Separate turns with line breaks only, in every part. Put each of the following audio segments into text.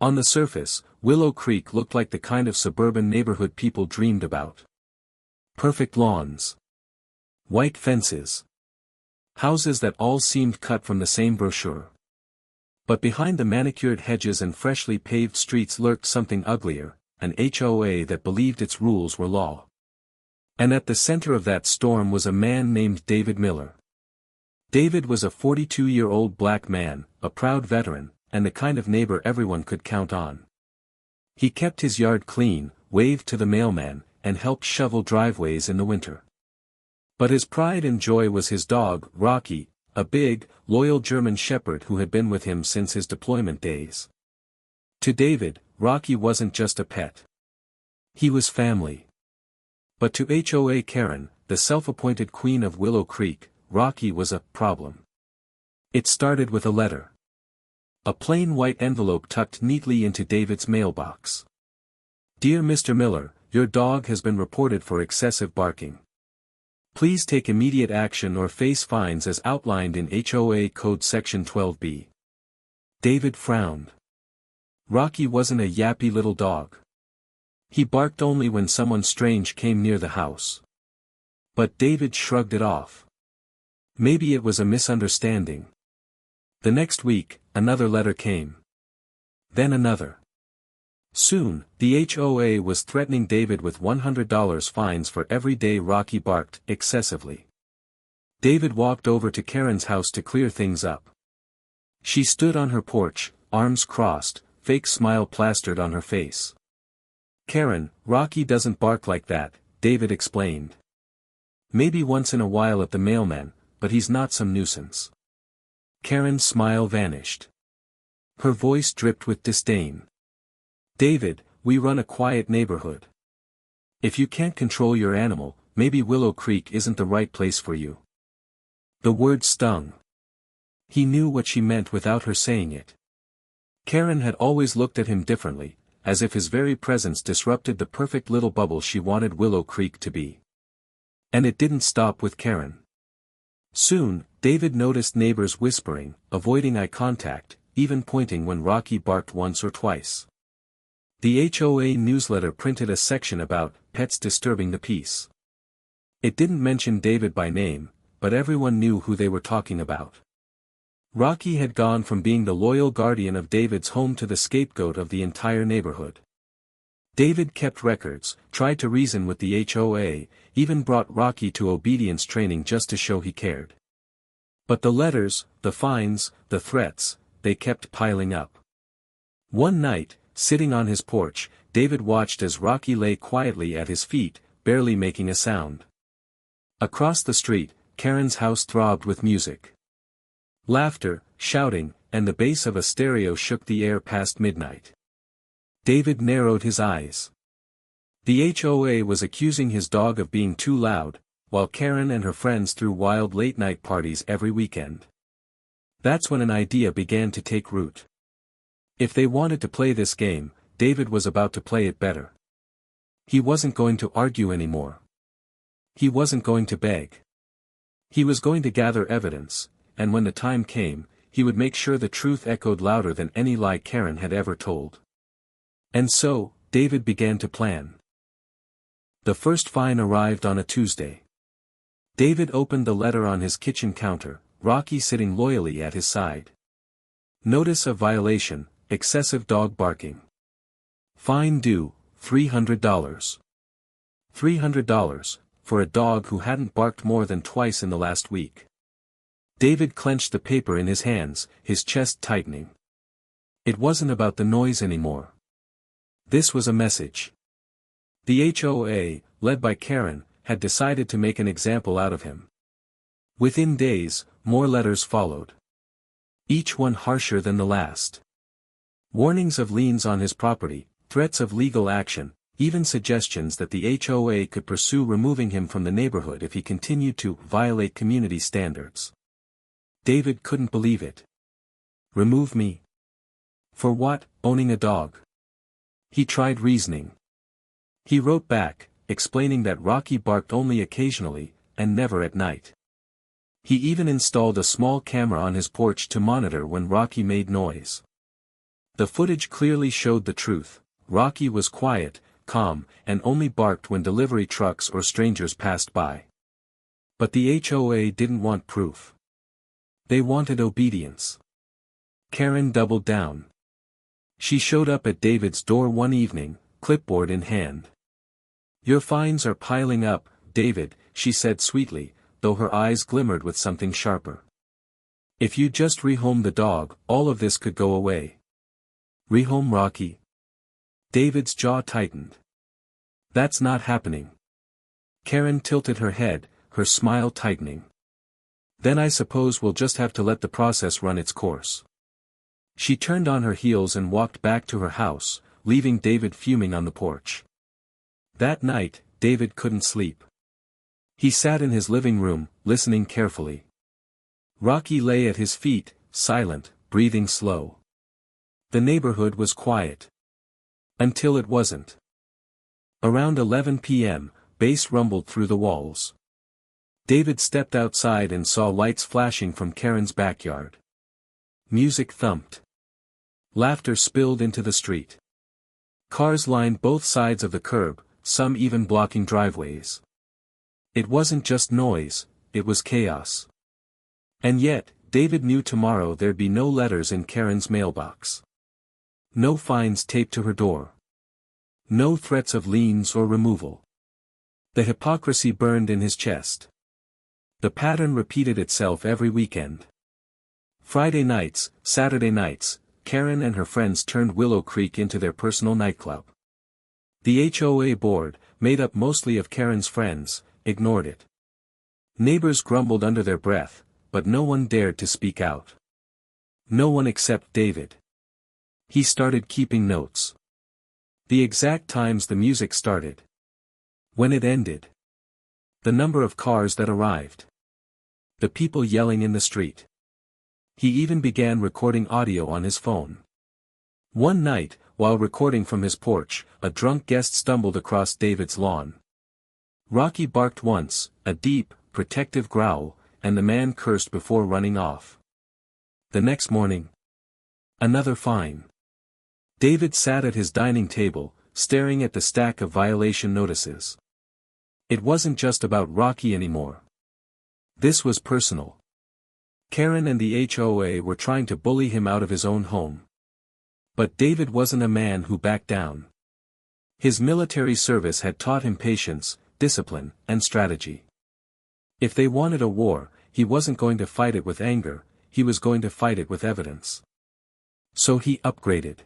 On the surface, Willow Creek looked like the kind of suburban neighborhood people dreamed about. Perfect lawns. White fences. Houses that all seemed cut from the same brochure. But behind the manicured hedges and freshly paved streets lurked something uglier, an HOA that believed its rules were law. And at the center of that storm was a man named David Miller. David was a 42-year-old black man, a proud veteran, and the kind of neighbor everyone could count on. He kept his yard clean, waved to the mailman, and helped shovel driveways in the winter. But his pride and joy was his dog, Rocky, a big, loyal German shepherd who had been with him since his deployment days. To David, Rocky wasn't just a pet. He was family. But to HOA Karen, the self-appointed queen of Willow Creek, Rocky was a problem. It started with a letter. A plain white envelope tucked neatly into David's mailbox. Dear Mr. Miller, your dog has been reported for excessive barking. Please take immediate action or face fines as outlined in HOA Code Section 12B. David frowned. Rocky wasn't a yappy little dog. He barked only when someone strange came near the house. But David shrugged it off. Maybe it was a misunderstanding. The next week, another letter came. Then another. Soon, the HOA was threatening David with $100 fines for every day Rocky barked excessively. David walked over to Karen's house to clear things up. She stood on her porch, arms crossed, fake smile plastered on her face. Karen, Rocky doesn't bark like that, David explained. Maybe once in a while at the mailman, but he's not some nuisance. Karen's smile vanished. Her voice dripped with disdain. David, we run a quiet neighborhood. If you can't control your animal, maybe Willow Creek isn't the right place for you. The word stung. He knew what she meant without her saying it. Karen had always looked at him differently, as if his very presence disrupted the perfect little bubble she wanted Willow Creek to be. And it didn't stop with Karen. Soon, David noticed neighbors whispering, avoiding eye contact, even pointing when Rocky barked once or twice. The HOA newsletter printed a section about pets disturbing the peace. It didn't mention David by name, but everyone knew who they were talking about. Rocky had gone from being the loyal guardian of David's home to the scapegoat of the entire neighborhood. David kept records, tried to reason with the HOA, even brought Rocky to obedience training just to show he cared. But the letters, the fines, the threats, they kept piling up. One night, sitting on his porch, David watched as Rocky lay quietly at his feet, barely making a sound. Across the street, Karen's house throbbed with music. Laughter, shouting, and the bass of a stereo shook the air past midnight. David narrowed his eyes. The HOA was accusing his dog of being too loud, while Karen and her friends threw wild late-night parties every weekend. That's when an idea began to take root. If they wanted to play this game, David was about to play it better. He wasn't going to argue anymore. He wasn't going to beg. He was going to gather evidence, and when the time came, he would make sure the truth echoed louder than any lie Karen had ever told. And so, David began to plan. The first fine arrived on a Tuesday. David opened the letter on his kitchen counter, Rocky sitting loyally at his side. Notice of violation, excessive dog barking. Fine due, $300. $300, for a dog who hadn't barked more than twice in the last week. David clenched the paper in his hands, his chest tightening. It wasn't about the noise anymore. This was a message. The HOA, led by Karen, had decided to make an example out of him. Within days, more letters followed. Each one harsher than the last. Warnings of liens on his property, threats of legal action, even suggestions that the HOA could pursue removing him from the neighborhood if he continued to violate community standards. David couldn't believe it. Remove me? For what, owning a dog? He tried reasoning. He wrote back, explaining that Rocky barked only occasionally, and never at night. He even installed a small camera on his porch to monitor when Rocky made noise. The footage clearly showed the truth. Rocky was quiet, calm, and only barked when delivery trucks or strangers passed by. But the HOA didn't want proof. They wanted obedience. Karen doubled down. She showed up at David's door one evening, clipboard in hand. "Your fines are piling up, David," she said sweetly, though her eyes glimmered with something sharper. "If you just rehome the dog, all of this could go away." "Rehome Rocky?" David's jaw tightened. "That's not happening." Karen tilted her head, her smile tightening. "Then I suppose we'll just have to let the process run its course." She turned on her heels and walked back to her house, leaving David fuming on the porch. That night, David couldn't sleep. He sat in his living room, listening carefully. Rocky lay at his feet, silent, breathing slow. The neighborhood was quiet. Until it wasn't. Around 11 p.m., bass rumbled through the walls. David stepped outside and saw lights flashing from Karen's backyard. Music thumped. Laughter spilled into the street. Cars lined both sides of the curb, some even blocking driveways. It wasn't just noise, it was chaos. And yet, David knew tomorrow there'd be no letters in Karen's mailbox. No fines taped to her door. No threats of liens or removal. The hypocrisy burned in his chest. The pattern repeated itself every weekend. Friday nights, Saturday nights, Karen and her friends turned Willow Creek into their personal nightclub. The HOA board, made up mostly of Karen's friends, ignored it. Neighbors grumbled under their breath, but no one dared to speak out. No one except David. He started keeping notes. The exact times the music started. When it ended. The number of cars that arrived. The people yelling in the street. He even began recording audio on his phone. One night, while recording from his porch, a drunk guest stumbled across David's lawn. Rocky barked once, a deep, protective growl, and the man cursed before running off. The next morning. Another fine. David sat at his dining table, staring at the stack of violation notices. It wasn't just about Rocky anymore. This was personal. Karen and the HOA were trying to bully him out of his own home. But David wasn't a man who backed down. His military service had taught him patience, discipline, and strategy. If they wanted a war, he wasn't going to fight it with anger, he was going to fight it with evidence. So he upgraded.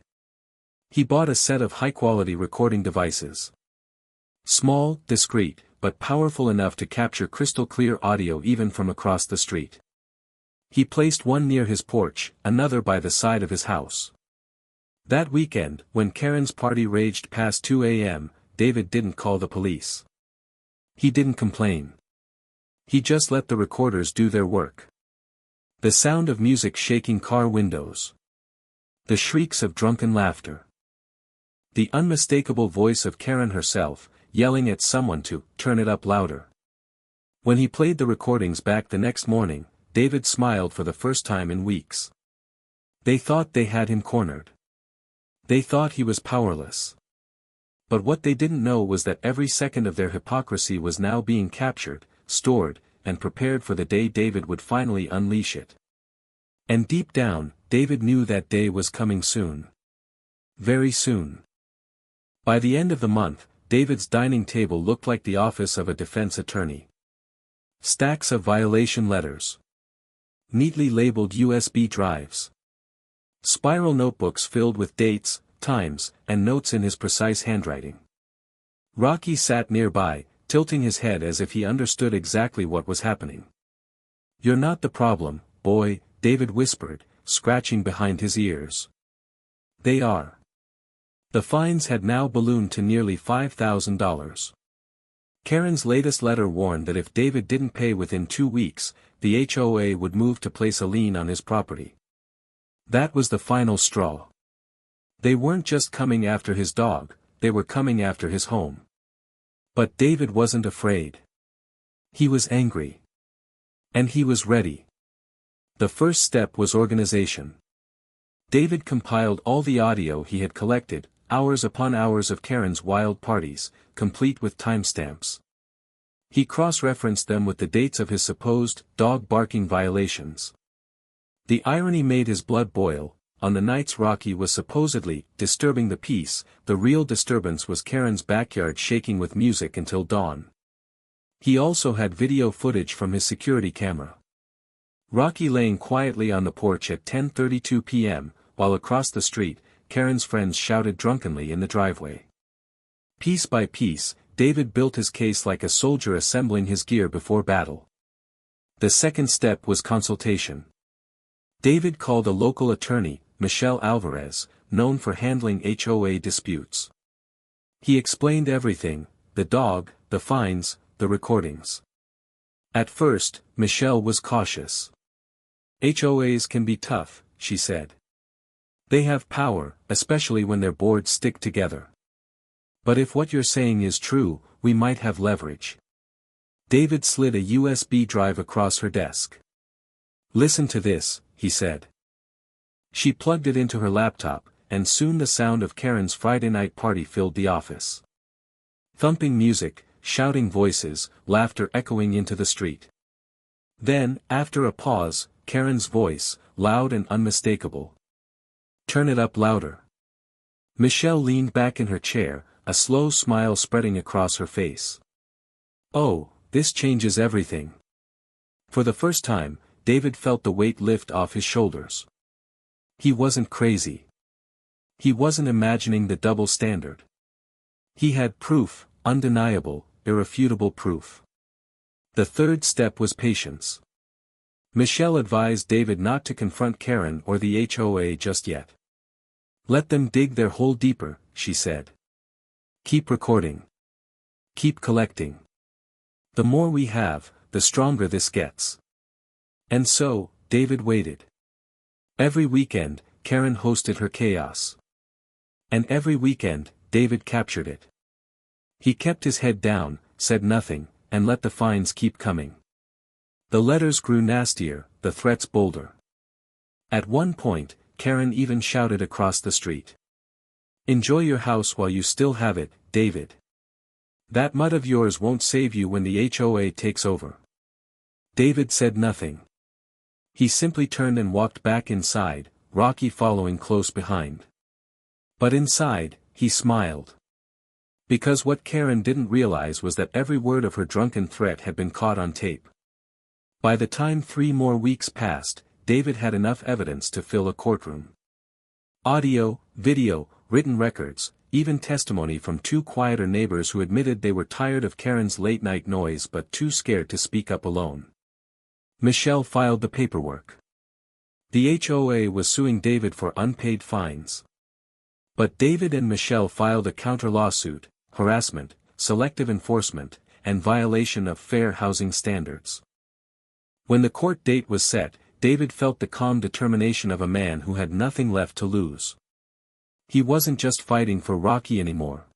He bought a set of high-quality recording devices. Small, discreet, but powerful enough to capture crystal-clear audio even from across the street. He placed one near his porch, another by the side of his house. That weekend, when Karen's party raged past 2 a.m., David didn't call the police. He didn't complain. He just let the recorders do their work. The sound of music shaking car windows. The shrieks of drunken laughter. The unmistakable voice of Karen herself, yelling at someone to turn it up louder. When he played the recordings back the next morning, David smiled for the first time in weeks. They thought they had him cornered. They thought he was powerless. But what they didn't know was that every second of their hypocrisy was now being captured, stored, and prepared for the day David would finally unleash it. And deep down, David knew that day was coming soon. Very soon. By the end of the month, David's dining table looked like the office of a defense attorney. Stacks of violation letters. Neatly labeled USB drives. Spiral notebooks filled with dates, times, and notes in his precise handwriting. Rocky sat nearby, tilting his head as if he understood exactly what was happening. "You're not the problem, boy," David whispered, scratching behind his ears. "They are." The fines had now ballooned to nearly $5,000. Karen's latest letter warned that if David didn't pay within 2 weeks, the HOA would move to place a lien on his property. That was the final straw. They weren't just coming after his dog, they were coming after his home. But David wasn't afraid. He was angry. And he was ready. The first step was organization. David compiled all the audio he had collected, hours upon hours of Karen's wild parties, complete with timestamps. He cross-referenced them with the dates of his supposed dog-barking violations. The irony made his blood boil. On the nights Rocky was supposedly disturbing the peace, the real disturbance was Karen's backyard shaking with music until dawn. He also had video footage from his security camera. Rocky laying quietly on the porch at 10:32 p.m., while across the street, Karen's friends shouted drunkenly in the driveway. Piece by piece, David built his case like a soldier assembling his gear before battle. The second step was consultation. David called a local attorney, Michelle Alvarez, known for handling HOA disputes. He explained everything: the dog, the fines, the recordings. At first, Michelle was cautious. HOAs can be tough, she said. They have power, especially when their boards stick together. But if what you're saying is true, we might have leverage. David slid a USB drive across her desk. Listen to this, he said. She plugged it into her laptop, and soon the sound of Karen's Friday night party filled the office. Thumping music, shouting voices, laughter echoing into the street. Then, after a pause, Karen's voice, loud and unmistakable. Turn it up louder. Michelle leaned back in her chair, a slow smile spreading across her face. Oh, this changes everything. For the first time, David felt the weight lift off his shoulders. He wasn't crazy. He wasn't imagining the double standard. He had proof, undeniable, irrefutable proof. The third step was patience. Michelle advised David not to confront Karen or the HOA just yet. Let them dig their hole deeper, she said. Keep recording. Keep collecting. The more we have, the stronger this gets. And so, David waited. Every weekend, Karen hosted her chaos. And every weekend, David captured it. He kept his head down, said nothing, and let the fines keep coming. The letters grew nastier, the threats bolder. At one point, Karen even shouted across the street. Enjoy your house while you still have it, David. That mud of yours won't save you when the HOA takes over. David said nothing. He simply turned and walked back inside, Rocky following close behind. But inside, he smiled. Because what Karen didn't realize was that every word of her drunken threat had been caught on tape. By the time 3 more weeks passed, David had enough evidence to fill a courtroom. Audio, video, written records, even testimony from 2 quieter neighbors who admitted they were tired of Karen's late-night noise but too scared to speak up alone. Michelle filed the paperwork. The HOA was suing David for unpaid fines. But David and Michelle filed a counter-lawsuit: harassment, selective enforcement, and violation of fair housing standards. When the court date was set, David felt the calm determination of a man who had nothing left to lose. He wasn't just fighting for Rocky anymore.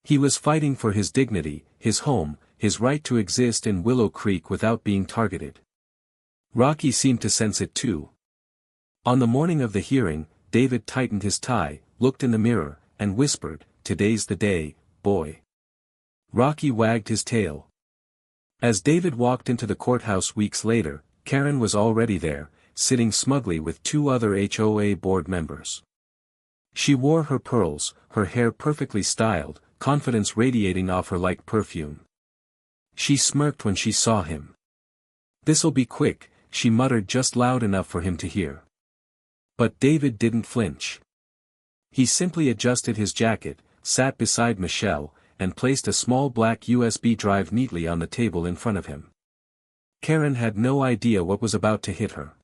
He was fighting for his dignity, his home, his right to exist in Willow Creek without being targeted. Rocky seemed to sense it too. On the morning of the hearing, David tightened his tie, looked in the mirror, and whispered, "Today's the day, boy." Rocky wagged his tail. As David walked into the courthouse weeks later, Karen was already there, sitting smugly with 2 other HOA board members. She wore her pearls, her hair perfectly styled, confidence radiating off her like perfume. She smirked when she saw him. "This'll be quick," she muttered just loud enough for him to hear. But David didn't flinch. He simply adjusted his jacket, sat beside Michelle, and placed a small black USB drive neatly on the table in front of him. Karen had no idea what was about to hit her.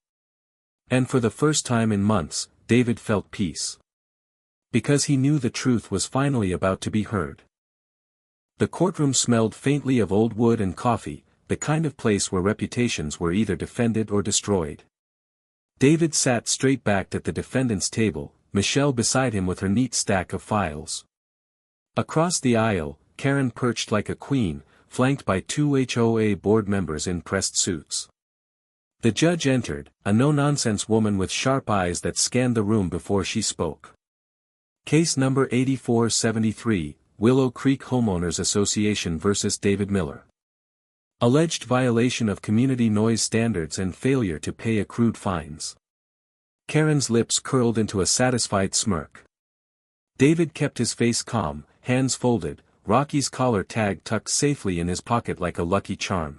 And for the first time in months, David felt peace. Because he knew the truth was finally about to be heard. The courtroom smelled faintly of old wood and coffee, the kind of place where reputations were either defended or destroyed. David sat straight-backed at the defendant's table, Michelle beside him with her neat stack of files. Across the aisle, Karen perched like a queen, flanked by 2 HOA board members in pressed suits. The judge entered, a no-nonsense woman with sharp eyes that scanned the room before she spoke. Case number 8473, Willow Creek Homeowners Association vs. David Miller. Alleged violation of community noise standards and failure to pay accrued fines. Karen's lips curled into a satisfied smirk. David kept his face calm, hands folded, Rocky's collar tag tucked safely in his pocket like a lucky charm.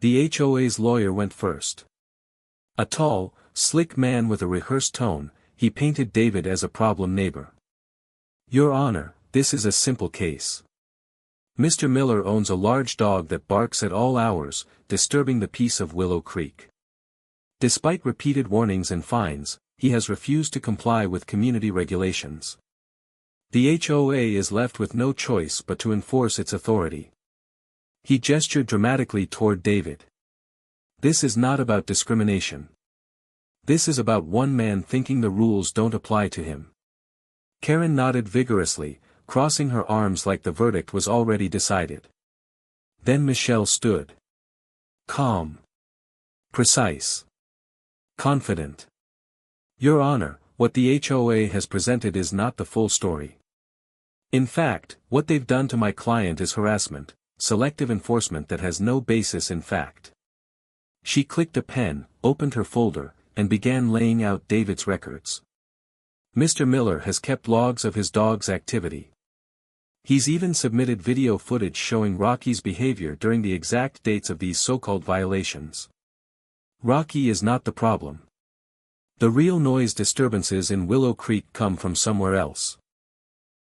The HOA's lawyer went first. A tall, slick man with a rehearsed tone, he painted David as a problem neighbor. Your Honor, this is a simple case. Mr. Miller owns a large dog that barks at all hours, disturbing the peace of Willow Creek. Despite repeated warnings and fines, he has refused to comply with community regulations. The HOA is left with no choice but to enforce its authority. He gestured dramatically toward David. This is not about discrimination. This is about one man thinking the rules don't apply to him. Karen nodded vigorously, crossing her arms like the verdict was already decided. Then Michelle stood. Calm. Precise. Confident. Your Honor, what the HOA has presented is not the full story. In fact, what they've done to my client is harassment, selective enforcement that has no basis in fact. She clicked a pen, opened her folder, and began laying out David's records. Mr. Miller has kept logs of his dog's activity. He's even submitted video footage showing Rocky's behavior during the exact dates of these so-called violations. Rocky is not the problem. The real noise disturbances in Willow Creek come from somewhere else.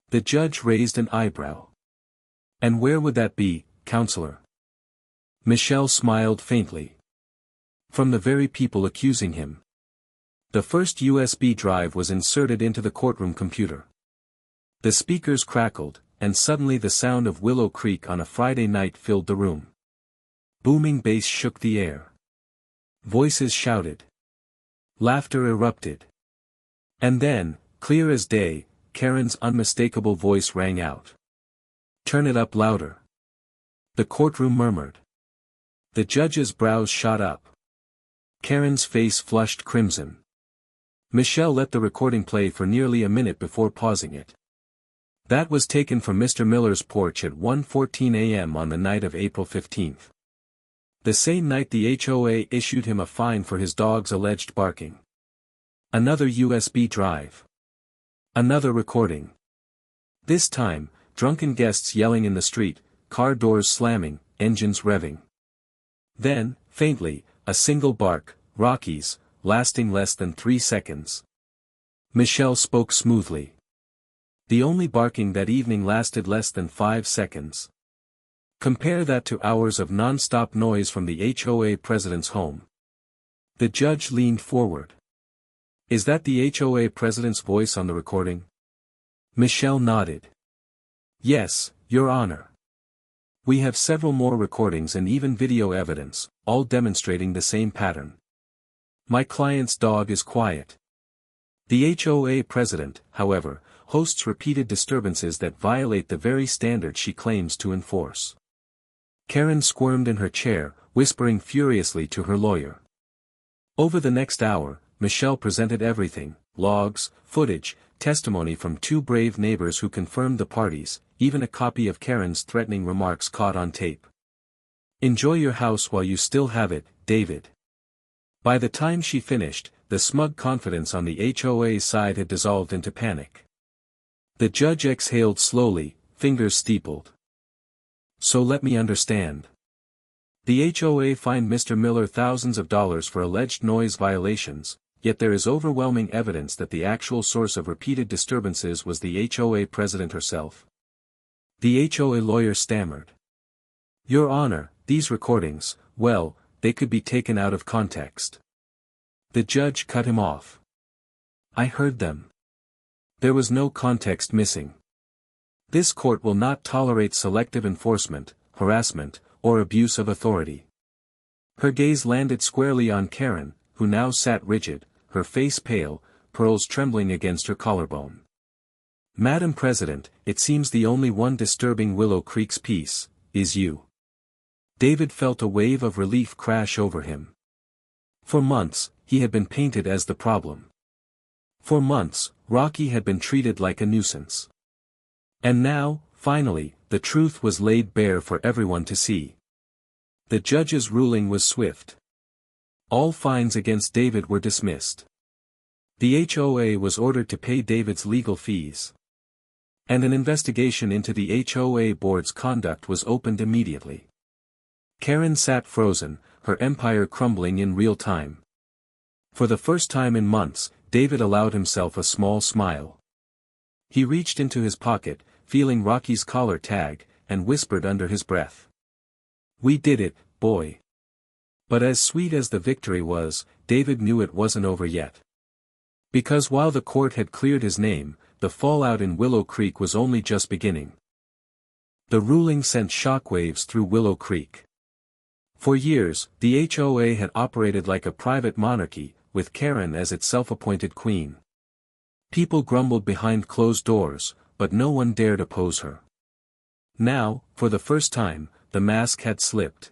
The judge raised an eyebrow. And where would that be, counselor? Michelle smiled faintly. From the very people accusing him. The first USB drive was inserted into the courtroom computer. The speakers crackled, and suddenly the sound of Willow Creek on a Friday night filled the room. Booming bass shook the air. Voices shouted. Laughter erupted. And then, clear as day, Karen's unmistakable voice rang out. Turn it up louder. The courtroom murmured. The judge's brows shot up. Karen's face flushed crimson. Michelle let the recording play for nearly a minute before pausing it. That was taken from Mr. Miller's porch at 1:14 a.m. on the night of April 15th. The same night the HOA issued him a fine for his dog's alleged barking. Another USB drive. Another recording. This time, drunken guests yelling in the street, car doors slamming, engines revving. Then, faintly, a single bark, Rocky's, lasting less than 3 seconds. Michelle spoke smoothly. The only barking that evening lasted less than 5 seconds. Compare that to hours of non-stop noise from the HOA president's home. The judge leaned forward. Is that the HOA president's voice on the recording? Michelle nodded. Yes, Your Honor. We have several more recordings and even video evidence, all demonstrating the same pattern. My client's dog is quiet. The HOA president, however, hosts repeated disturbances that violate the very standard she claims to enforce. Karen squirmed in her chair, whispering furiously to her lawyer. Over the next hour, Michelle presented everything: logs, footage, testimony from 2 brave neighbors who confirmed the parties, even a copy of Karen's threatening remarks caught on tape. Enjoy your house while you still have it, David. By the time she finished, the smug confidence on the HOA's side had dissolved into panic. The judge exhaled slowly, fingers steepled. So let me understand. The HOA fined Mr. Miller thousands of dollars for alleged noise violations, yet there is overwhelming evidence that the actual source of repeated disturbances was the HOA president herself. The HOA lawyer stammered. Your Honor, these recordings, well, they could be taken out of context. The judge cut him off. I heard them. There was no context missing. This court will not tolerate selective enforcement, harassment, or abuse of authority. Her gaze landed squarely on Karen, who now sat rigid, her face pale, pearls trembling against her collarbone. Madam President, it seems the only one disturbing Willow Creek's peace is you. David felt a wave of relief crash over him. For months, he had been painted as the problem. For months, Rocky had been treated like a nuisance. And now, finally, the truth was laid bare for everyone to see. The judge's ruling was swift. All fines against David were dismissed. The HOA was ordered to pay David's legal fees. And an investigation into the HOA board's conduct was opened immediately. Karen sat frozen, her empire crumbling in real time. For the first time in months, David allowed himself a small smile. He reached into his pocket, feeling Rocky's collar tag, and whispered under his breath. "We did it, boy." But as sweet as the victory was, David knew it wasn't over yet. Because while the court had cleared his name, the fallout in Willow Creek was only just beginning. The ruling sent shockwaves through Willow Creek. For years, the HOA had operated like a private monarchy, with Karen as its self-appointed queen. People grumbled behind closed doors, but no one dared oppose her. Now, for the first time, the mask had slipped.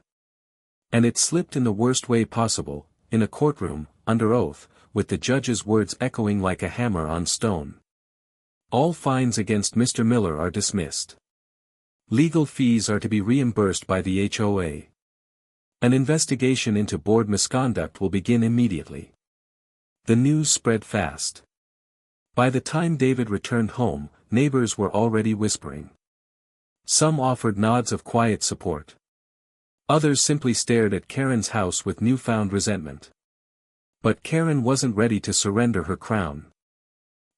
And it slipped in the worst way possible, in a courtroom, under oath, with the judge's words echoing like a hammer on stone. All fines against Mr. Miller are dismissed. Legal fees are to be reimbursed by the HOA. An investigation into board misconduct will begin immediately. The news spread fast. By the time David returned home, neighbors were already whispering. Some offered nods of quiet support. Others simply stared at Karen's house with newfound resentment. But Karen wasn't ready to surrender her crown.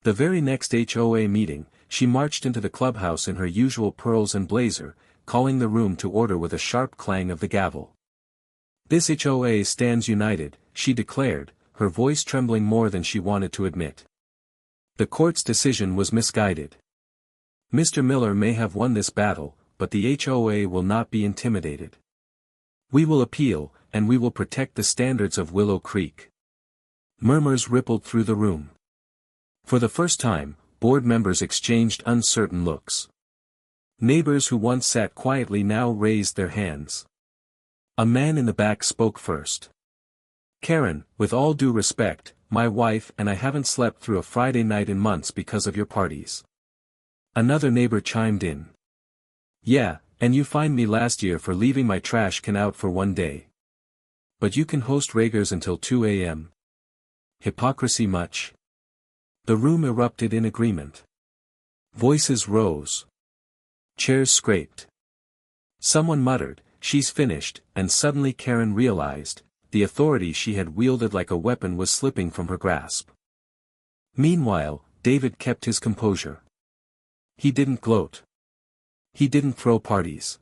The very next HOA meeting, she marched into the clubhouse in her usual pearls and blazer, calling the room to order with a sharp clang of the gavel. "This HOA stands united," she declared, her voice trembling more than she wanted to admit. The court's decision was misguided. Mr. Miller may have won this battle, but the HOA will not be intimidated. We will appeal, and we will protect the standards of Willow Creek. Murmurs rippled through the room. For the first time, board members exchanged uncertain looks. Neighbors who once sat quietly now raised their hands. A man in the back spoke first. "Karen, with all due respect, my wife and I haven't slept through a Friday night in months because of your parties." Another neighbor chimed in. "Yeah, and you fined me last year for leaving my trash can out for one day. But you can host Rager's until 2 a.m. Hypocrisy much?" The room erupted in agreement. Voices rose. Chairs scraped. Someone muttered, "She's finished," and suddenly Karen realized, the authority she had wielded like a weapon was slipping from her grasp. Meanwhile, David kept his composure. He didn't gloat. He didn't throw parties.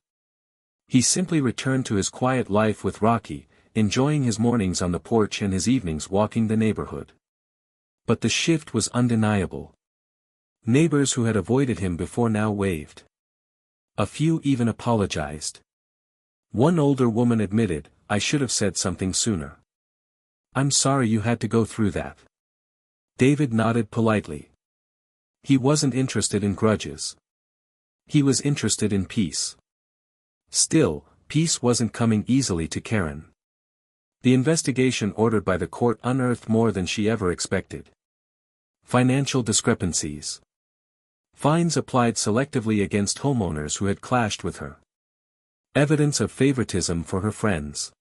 He simply returned to his quiet life with Rocky, enjoying his mornings on the porch and his evenings walking the neighborhood. But the shift was undeniable. Neighbors who had avoided him before now waved. A few even apologized. One older woman admitted, "I should have said something sooner. I'm sorry you had to go through that." David nodded politely. He wasn't interested in grudges. He was interested in peace. Still, peace wasn't coming easily to Karen. The investigation ordered by the court unearthed more than she ever expected. Financial discrepancies. Fines applied selectively against homeowners who had clashed with her. Evidence of favoritism for her friends.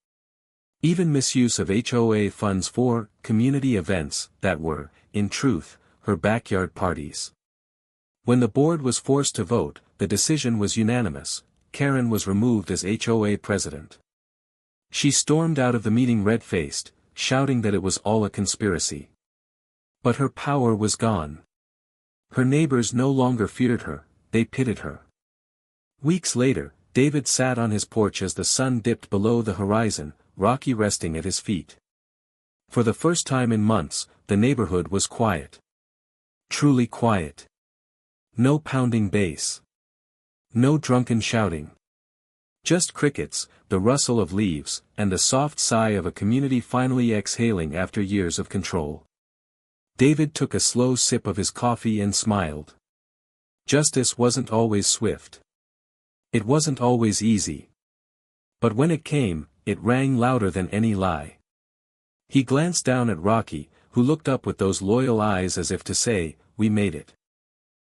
Even misuse of HOA funds for community events that were, in truth, her backyard parties. When the board was forced to vote, the decision was unanimous: Karen was removed as HOA president. She stormed out of the meeting red-faced, shouting that it was all a conspiracy. But her power was gone. Her neighbors no longer feared her, they pitied her. Weeks later, David sat on his porch as the sun dipped below the horizon, Rocky resting at his feet. For the first time in months, the neighborhood was quiet. Truly quiet. No pounding bass. No drunken shouting. Just crickets, the rustle of leaves, and the soft sigh of a community finally exhaling after years of control. David took a slow sip of his coffee and smiled. Justice wasn't always swift. It wasn't always easy. But when it came, it rang louder than any lie. He glanced down at Rocky, who looked up with those loyal eyes as if to say, "We made it."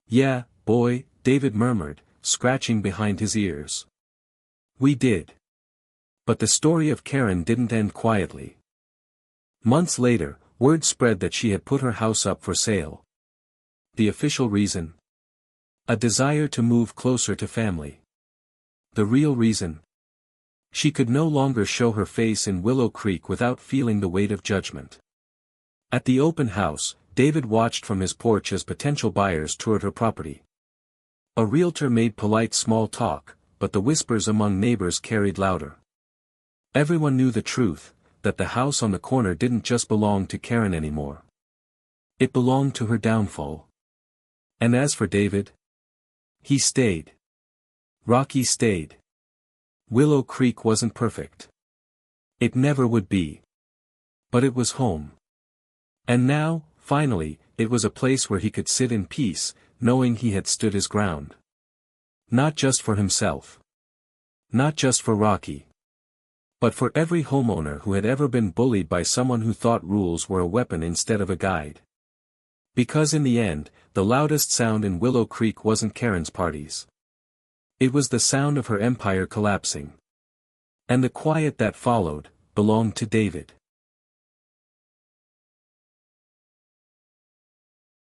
"Yeah, boy," David murmured, scratching behind his ears. "We did." But the story of Karen didn't end quietly. Months later, word spread that she had put her house up for sale. The official reason? A desire to move closer to family. The real reason? She could no longer show her face in Willow Creek without feeling the weight of judgment. At the open house, David watched from his porch as potential buyers toured her property. A realtor made polite small talk, but the whispers among neighbors carried louder. Everyone knew the truth, that the house on the corner didn't just belong to Karen anymore. It belonged to her downfall. And as for David? He stayed. Rocky stayed. Willow Creek wasn't perfect. It never would be. But it was home. And now, finally, it was a place where he could sit in peace, knowing he had stood his ground. Not just for himself. Not just for Rocky. But for every homeowner who had ever been bullied by someone who thought rules were a weapon instead of a guide. Because in the end, the loudest sound in Willow Creek wasn't Karen's parties. It was the sound of her empire collapsing. And the quiet that followed, belonged to David.